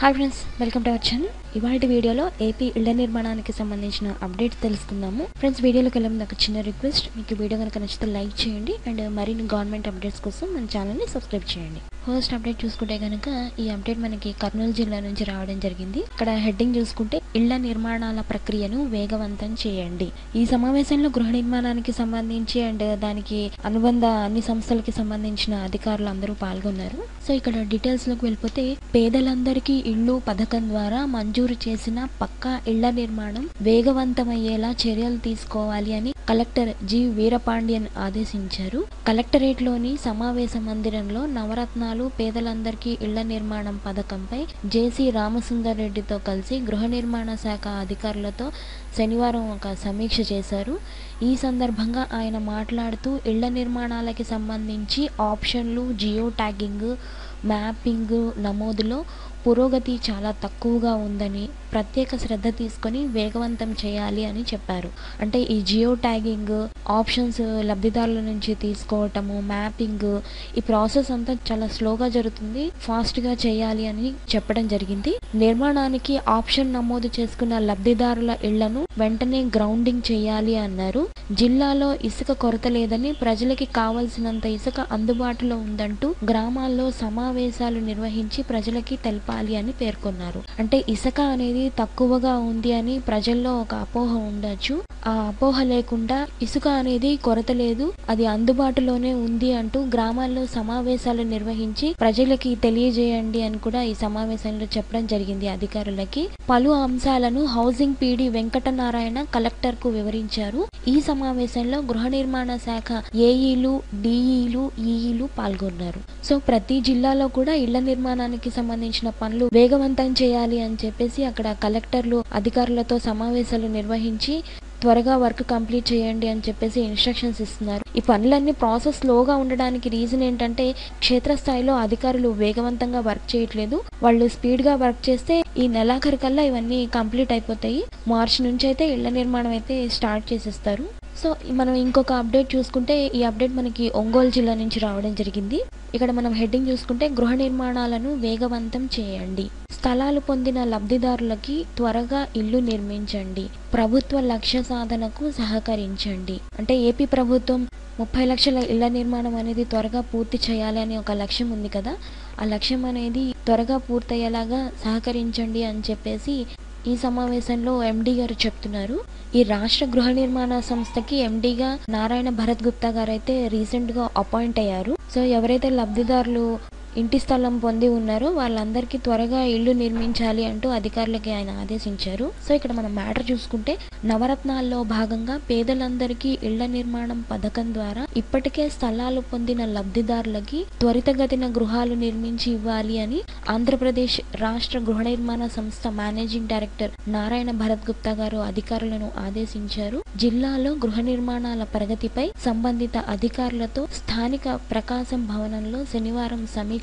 Hi friends, welcome to our channel. ఇవాళ వీడియోలో AP ఇళ్ల నిర్మాణానికి సంబంధించిన అప్డేట్స్ తెలుసుకుందాము. ఫ్రెండ్స్, వీడియోలోకి వెళ్ళే ముందు ఒక చిన్న రిక్వెస్ట్, మీకు వీడియో కనుక నచ్చితే లైక్ చేయండి అండ్ మరిన్ని గవర్నమెంట్ అప్డేట్స్ కోసం మన ఛానల్ని సబ్స్క్రైబ్ చేయండి. ఫస్ట్ అప్డేట్ చూసుకుంటే కనుక ఈ అప్డేట్ మనకి కర్నూలు జిల్లా నుంచి రావడం జరిగింది. ఇక్కడ హెడ్డింగ్ చూసుకుంటే ఇళ్ల నిర్మాణాల ప్రక్రియను వేగవంతం చేయండి. ఈ సమావేశంలో గృహ నిర్మాణానికి సంబంధించి అండ్ దానికి అనుబంధ అన్ని సంస్థలకి సంబంధించిన అధికారులు అందరూ పాల్గొన్నారు. సో ఇక్కడ డీటెయిల్స్ లోకి వెళ్ళిపోతే, పేదలందరికీ ఇళ్ళు పథకం ద్వారా మంజూరు చేసిన పక్కా ఇళ్ల నిర్మాణం వేగవంతమయ్యేలా చర్యలు తీసుకోవాలి అని కలెక్టర్ జి వీరపాండ్యన్ ఆదేశించారు. కలెక్టరేట్ లోని సమావేశ మందిరంలో నవరత్నాలు పేదలందరికీ ఇళ్ల నిర్మాణం పథకంపై జేసీ రామసుందర్ రెడ్డితో కలిసి గృహ నిర్మాణ శాఖ అధికారులతో శనివారం ఒక సమీక్ష చేశారు. ఈ సందర్భంగా ఆయన మాట్లాడుతూ, ఇళ్ల నిర్మాణాలకి సంబంధించి ఆప్షన్లు, జియో ట్యాగింగ్, మ్యాపింగ్ నమోదులో పురోగతి చాలా తక్కువగా ఉందని, ప్రత్యేక శ్రద్ధ తీసుకొని వేగవంతం చేయాలి అని చెప్పారు. అంటే ఈ జియో ట్యాగింగ్, ఆప్షన్స్ లబ్ధిదారుల నుంచి తీసుకోవటము, మ్యాపింగ్, ఈ ప్రాసెస్ అంతా చాలా స్లోగా జరుగుతుంది, ఫాస్ట్గా చేయాలి అని చెప్పడం జరిగింది. నిర్మాణానికి ఆప్షన్ నమోదు చేసుకున్న లబ్ధిదారుల ఇళ్లను వెంటనే గ్రౌండింగ్ చేయాలి అన్నారు. జిల్లాలో ఇసుక కొరత లేదని, ప్రజలకి కావలసినంత ఇసుక అందుబాటులో ఉందంటూ గ్రామాల్లో సమావేశాలు నిర్వహించి ప్రజలకి తెలపాలి అని పేర్కొన్నారు. అంటే ఇసుక అనేది తక్కువగా ఉంది అని ప్రజల్లో ఒక అపోహ ఉండొచ్చు. ఆ అపోహ లేకుండా ఇసుక అనేది కొరత లేదు, అది అందుబాటులోనే ఉంది అంటూ గ్రామాల్లో సమావేశాలు నిర్వహించి ప్రజలకి తెలియజేయండి అని కూడా ఈ సమావేశంలో చెప్పడం జరిగింది అధికారులకి. పలు అంశాలను హౌసింగ్ పీడీ వెంకటనారాయణ కలెక్టర్ కు వివరించారు. ఈ సమావేశంలో గృహ నిర్మాణ శాఖ ఏఈలు, డిఈలు, ఈఈలు పాల్గొన్నారు. సో ప్రతి జిల్లాలో కూడా ఇళ్ల నిర్మాణానికి సంబంధించిన పనులు వేగవంతం చేయాలి అని చెప్పేసి అక్కడ కలెక్టర్లు అధికారులతో సమావేశాలు నిర్వహించి త్వరగా వర్క్ కంప్లీట్ చేయండి అని చెప్పేసి ఇన్స్ట్రక్షన్స్ ఇస్తున్నారు. ఈ పనులన్నీ ప్రాసెస్ స్లోగా ఉండడానికి రీజన్ ఏంటంటే, క్షేత్రస్థాయిలో అధికారులు వేగవంతంగా వర్క్ చేయట్లేదు. వాళ్ళు స్పీడ్గా వర్క్ చేస్తే ఈ నెలాఖరు కల్లా ఇవన్నీ కంప్లీట్ అయిపోతాయి. మార్చి నుంచి అయితే ఇళ్ల నిర్మాణం అయితే స్టార్ట్ చేసేస్తారు. సో మనం ఇంకొక అప్డేట్ చూసుకుంటే, ఈ అప్డేట్ మనకి ఒంగోలు జిల్లా నుంచి రావడం జరిగింది. ఇక్కడ మనం హెడ్డింగ్ చూసుకుంటే, గృహ నిర్మాణాలను వేగవంతం చేయండి, స్థలాలు పొందిన లబ్ధిదారులకి త్వరగా ఇల్లు నిర్మించండి, ప్రభుత్వ లక్ష్య సాధనకు సహకరించండి. అంటే ఏపీ ప్రభుత్వం 30 లక్షల ఇళ్ల నిర్మాణం అనేది త్వరగా పూర్తి చేయాలి అని ఒక లక్ష్యం ఉంది కదా, ఆ లక్ష్యం అనేది త్వరగా పూర్తయ్యేలాగా సహకరించండి అని చెప్పేసి ఈ సమావేశంలో ఎండి గారు చెప్తున్నారు. ఈ రాష్ట్ర గృహ నిర్మాణ సంస్థకి ఎండిగా నారాయణ భరత్ గుప్తా గారు అయితే రీసెంట్ గా అపాయింట్ అయ్యారు. సో ఎవరైతే లబ్ధిదారులు ఇంటి స్థలం పొంది ఉన్నారో వాళ్ళందరికీ త్వరగా ఇల్లు నిర్మించాలి అంటూ అధికారులకి ఆయన ఆదేశించారు. సో ఇక్కడ మనం మ్యాటర్ చూసుకుంటే, నవరత్నాల్లో భాగంగా పేదలందరికీ ఇళ్ల నిర్మాణం పథకం ద్వారా ఇప్పటికే స్థలాలు పొందిన లబ్ధిదారులకి త్వరితగతిన గృహాలు నిర్మించి ఇవ్వాలి అని ఆంధ్రప్రదేశ్ రాష్ట్ర గృహ నిర్మాణ సంస్థ మేనేజింగ్ డైరెక్టర్ నారాయణ భరత్ గుప్తా గారు అధికారులను ఆదేశించారు. జిల్లాలో గృహ నిర్మాణాల ప్రగతిపై సంబంధిత అధికారులతో స్థానిక ప్రకాశం భవనంలో శనివారం సమీక్షించారు.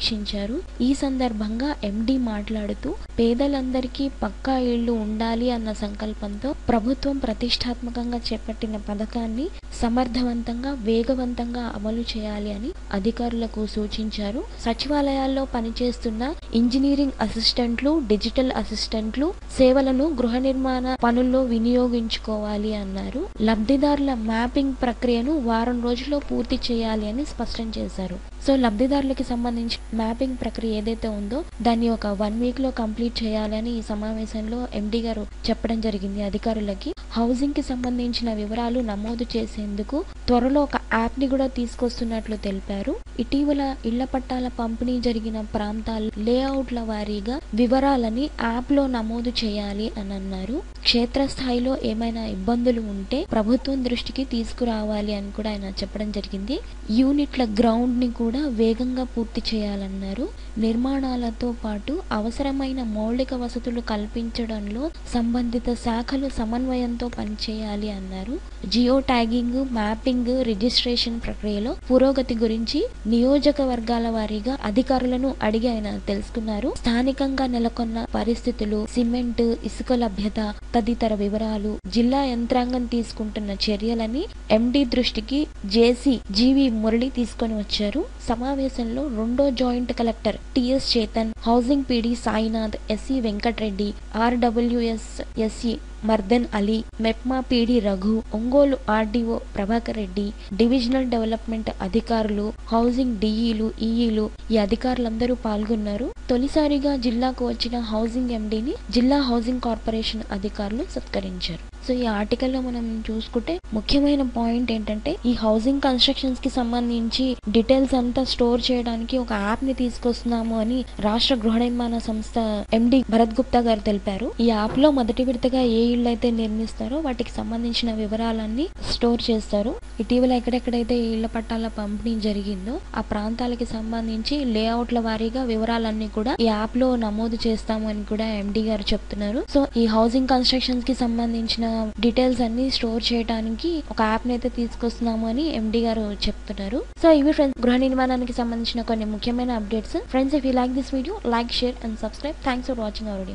ఈ సందర్భంగా ఎండి మాట్లాడుతూ, పేదలందరికీ పక్కా ఇళ్లు ఉండాలి అన్న సంకల్పంతో ప్రభుత్వం ప్రతిష్టాత్మకంగా చేపట్టిన పథకాన్ని సమర్థవంతంగా, వేగవంతంగా అమలు చేయాలి అని అధికారులకు సూచించారు. సచివాలయాల్లో పనిచేస్తున్న ఇంజనీరింగ్ అసిస్టెంట్లు, డిజిటల్ అసిస్టెంట్లు సేవలను గృహ నిర్మాణ పనుల్లో వినియోగించుకోవాలి అన్నారు. లబ్ధిదారుల మ్యాపింగ్ ప్రక్రియను వారం రోజుల్లో పూర్తి చేయాలి అని స్పష్టం చేశారు. సో లబ్ధిదారులకి సంబంధించి మ్యాపింగ్ ప్రక్రియ ఏదైతే ఉందో దాన్ని ఒక 1 వీక్ లో కంప్లీట్ చేయాలని ఈ సమావేశంలో ఎండి గారు చెప్పడం జరిగింది అధికారులకి. హౌసింగ్ కి సంబంధించిన వివరాలు నమోదు చేసేందుకు త్వరలో ఒక యాప్ ని కూడా తీసుకొస్తున్నట్లు తెలిపారు. ఇటీవల ఇళ్ల పట్టాల పంపిణీ జరిగిన ప్రాంతాల లేఅవుట్ల వారీగా వివరాలని యాప్ లో నమోదు చేయాలి అని అన్నారు. క్షేత్రస్థాయిలో ఏమైనా ఇబ్బందులు ఉంటే ప్రభుత్వం దృష్టికి తీసుకురావాలి అని కూడా ఆయన చెప్పడం జరిగింది. యూనిట్ల గ్రౌండ్ ని కూడా వేగంగా పూర్తి చేయాలన్నారు. నిర్మాణాలతో పాటు అవసరమైన మౌలిక వసతులు కల్పించడంలో సంబంధిత శాఖలు సమన్వయంతో పనిచేయాలి అన్నారు. జియో ట్యాగింగ్, మ్యాపింగ్, రిజిస్ట్రేషన్ ప్రక్రియలో పురోగతి గురించి నియోజకవర్గాల వారీగా అధికారులను అడిగి ఆయన తెలుసుకున్నారు. స్థానికంగా నెలకొన్న పరిస్థితులు, సిమెంట్, ఇసుక లభ్యత తదితర వివరాలు, జిల్లా యంత్రాంగం తీసుకుంటున్న చర్యలని ఎండి దృష్టికి జేసీ జీవి మురళి తీసుకొని వచ్చారు. సమావేశంలో రెండో joint collector TS Chetan, housing PD Sainath, SE Venkatareddy, RWS SE Mardan Ali, MEPMA PD Raghu, Ongole RDO Prabhakar Reddy, divisional development అధికారులు, హౌసింగ్ డిఈలు, ఈఈలు ఈ అధికారులందరూ పాల్గొన్నారు. తొలిసారిగా జిల్లాకు వచ్చిన హౌసింగ్ ఎండీని జిల్లా హౌసింగ్ కార్పొరేషన్ అధికారులు సత్కరించారు. సో ఈ ఆర్టికల్లో మనం చూసుకుంటే ముఖ్యమైన పాయింట్ ఏంటంటే ఈ హౌసింగ్ కన్స్ట్రక్షన్స్ కి సంబంధించి డీటెయిల్స్ అంతా స్టోర్ చేయడానికి ఒక యాప్ ని తీసుకొస్తున్నాము అని రాష్ట్ర గృహ నిర్మాణ సంస్థ ఎండి భరత్ గుప్తా గారు తెలిపారు. ఈ యాప్ లో మొదటి విడతగా ఏ ఇళ్ళు అయితే నిర్మిస్తారో వాటికి సంబంధించిన వివరాలన్నీ స్టోర్ చేస్తారు. ఇటీవల ఎక్కడెక్కడైతే ఇళ్ల పట్టాల పంపిణీ జరిగిందో ఆ ప్రాంతాలకి సంబంధించి లేఅవుట్ల వారీగా వివరాలన్నీ కూడా ఈ యాప్ లో నమోదు చేస్తాము అని కూడా ఎండి గారు చెప్తున్నారు. సో ఈ హౌసింగ్ కన్స్ట్రక్షన్స్ కి సంబంధించిన డీటెయిల్స్ అన్ని స్టోర్ చేయడానికి ఒక యాప్ ని అయితే తీసుకొస్తున్నాము అని ఎండి గారు చెప్తున్నారు. సో ఇవి ఫ్రెండ్స్ గృహ నిర్మాణానికి సంబంధించిన కొన్ని ముఖ్యమైన updates. Friends, if you like this video, like, share and subscribe. Thanks for watching our video.